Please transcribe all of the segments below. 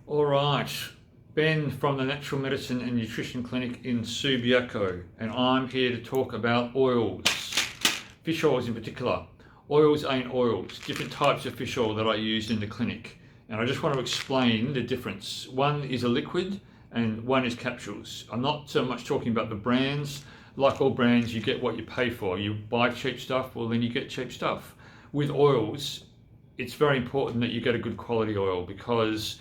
All right, Ben from the Natural Medicine and Nutrition Clinic in Subiaco, and I'm here to talk about oils, fish oils in particular. Oils ain't oils, different types of fish oil that I use in the clinic. And I just want to explain the difference. One is a liquid and one is capsules. I'm not so much talking about the brands. Like all brands, you get what you pay for. You buy cheap stuff, well then you get cheap stuff. With oils, it's very important that you get a good quality oil because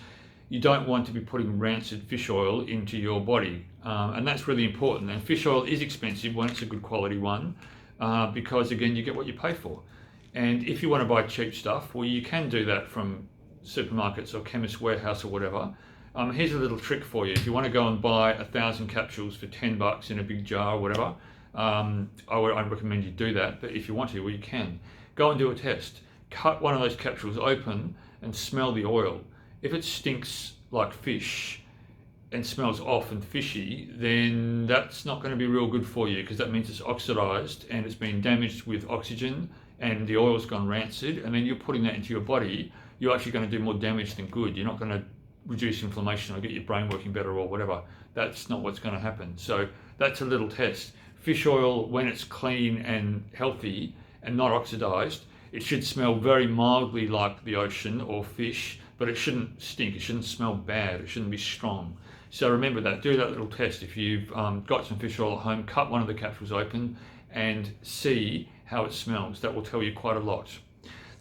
you don't want to be putting rancid fish oil into your body. And that's really important. And fish oil is expensive when it's a good quality one because, again, you get what you pay for. And if you want to buy cheap stuff, well, you can do that from supermarkets or Chemist Warehouse or whatever. Here's a little trick for you. If you want to go and buy 1,000 capsules for $10 in a big jar or whatever, I recommend you do that. But if you want to, well, you can. Go and do a test. Cut one of those capsules open and smell the oil. If it stinks like fish and smells off and fishy, then that's not going to be real good for you because that means it's oxidized and it's been damaged with oxygen and the oil's gone rancid, and then you're putting that into your body, you're actually going to do more damage than good. You're not going to reduce inflammation or get your brain working better or whatever. That's not what's going to happen. So that's a little test. Fish oil, when it's clean and healthy and not oxidized, it should smell very mildly like the ocean or fish, but it shouldn't stink, it shouldn't smell bad, it shouldn't be strong. So remember that, do that little test. If you've got some fish oil at home, cut one of the capsules open and see how it smells. That will tell you quite a lot.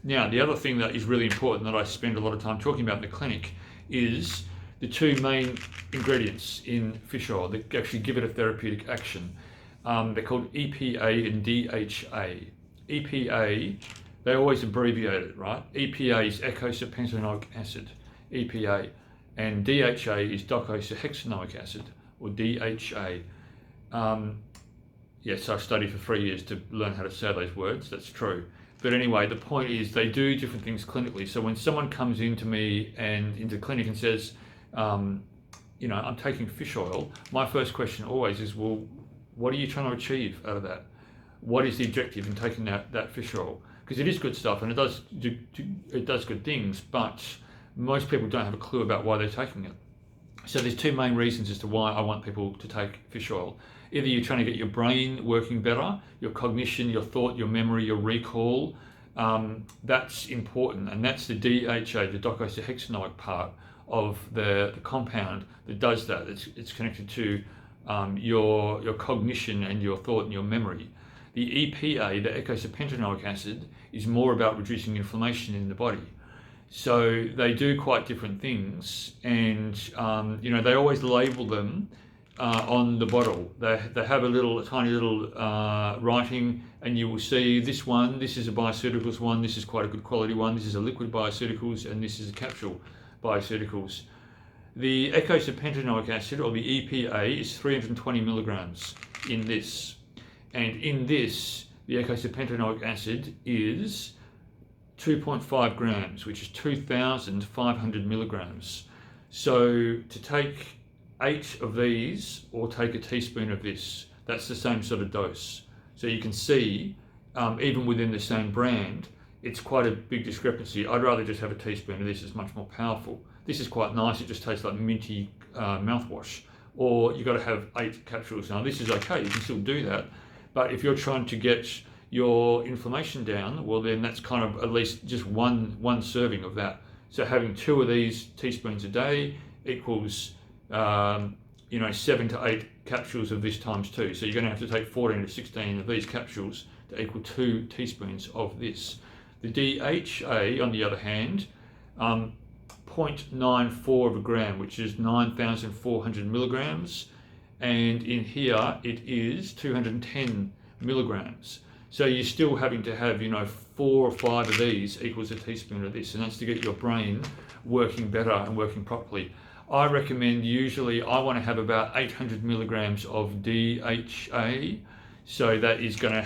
Now, the other thing that is really important that I spend a lot of time talking about in the clinic is the two main ingredients in fish oil that actually give it a therapeutic action. They're called EPA and DHA. EPA, they always abbreviate it, right? EPA is eicosapentaenoic acid, EPA, and DHA is docosahexaenoic acid, or DHA. Yes, I studied for 3 years to learn how to say those words, that's true. But anyway, the point is they do different things clinically. So when someone comes into me and into the clinic and says, I'm taking fish oil, my first question always is, well, what are you trying to achieve out of that? What is the objective in taking that fish oil? Because it is good stuff and it does good things, but most people don't have a clue about why they're taking it. So there's two main reasons as to why I want people to take fish oil. Either you're trying to get your brain working better, your cognition, your thought, your memory, your recall. That's important, and that's the DHA, the docosahexaenoic part of the compound that does that. It's connected to your cognition and your thought and your memory. The EPA, the eicosapentaenoic acid, is more about reducing inflammation in the body. So they do quite different things, and they always label them on the bottle. They have a tiny little writing, and you will see this one. This is a bioceuticals one. This is quite a good quality one. This is a liquid bioceuticals, and this is a capsule bioceuticals. The eicosapentaenoic acid, or the EPA, is 320 milligrams in this. And in this, the eicosapentaenoic acid is 2.5 grams, which is 2,500 milligrams. So to take 8 of these or take a teaspoon of this, that's the same sort of dose. So you can see, even within the same brand, it's quite a big discrepancy. I'd rather just have a teaspoon of this, it's much more powerful. This is quite nice, it just tastes like minty mouthwash. Or you've got to have 8 capsules. Now this is okay, you can still do that. But if you're trying to get your inflammation down, well then that's kind of at least just one serving of that. So having 2 of these teaspoons a day equals 7 to 8 capsules of this times 2. So you're going to have to take 14 to 16 of these capsules to equal 2 teaspoons of this. The DHA, on the other hand, 0.94 of a gram, which is 9,400 milligrams. And in here it is 210 milligrams. So you're still having to have 4 or 5 of these equals a teaspoon of this, and that's to get your brain working better and working properly. I recommend, usually I want to have about 800 milligrams of DHA. So that is you're going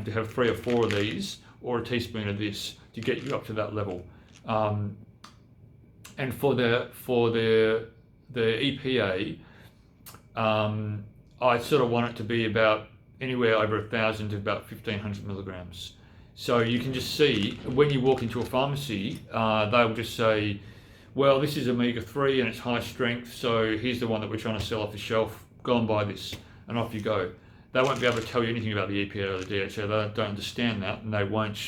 to have 3 or 4 of these or a teaspoon of this to get you up to that level. And for the EPA, I sort of want it to be about anywhere over 1,000 to about 1,500 milligrams. So you can just see when you walk into a pharmacy, they will just say, well, this is omega-3 and it's high strength, so here's the one that we're trying to sell off the shelf, go and buy this, and off you go. They won't be able to tell you anything about the EPA or the DHA. They don't understand that, and they won't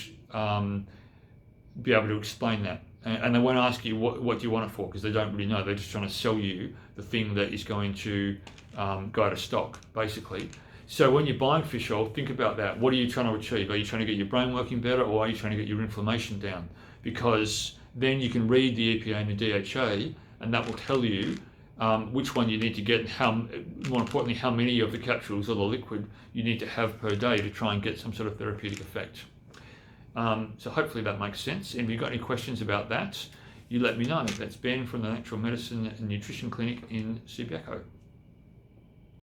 be able to explain that. And they won't ask you what do you want it for, because they don't really know. They're just trying to sell you the thing that is going to go out of stock, basically. So when you're buying fish oil, think about that. What are you trying to achieve? Are you trying to get your brain working better, or are you trying to get your inflammation down? Because then you can read the EPA and the DHA, and that will tell you which one you need to get, and how, more importantly, how many of the capsules or the liquid you need to have per day to try and get some sort of therapeutic effect. So hopefully that makes sense. And if you've got any questions about that, you let me know. That's Ben from the Natural Medicine and Nutrition Clinic in Subiaco.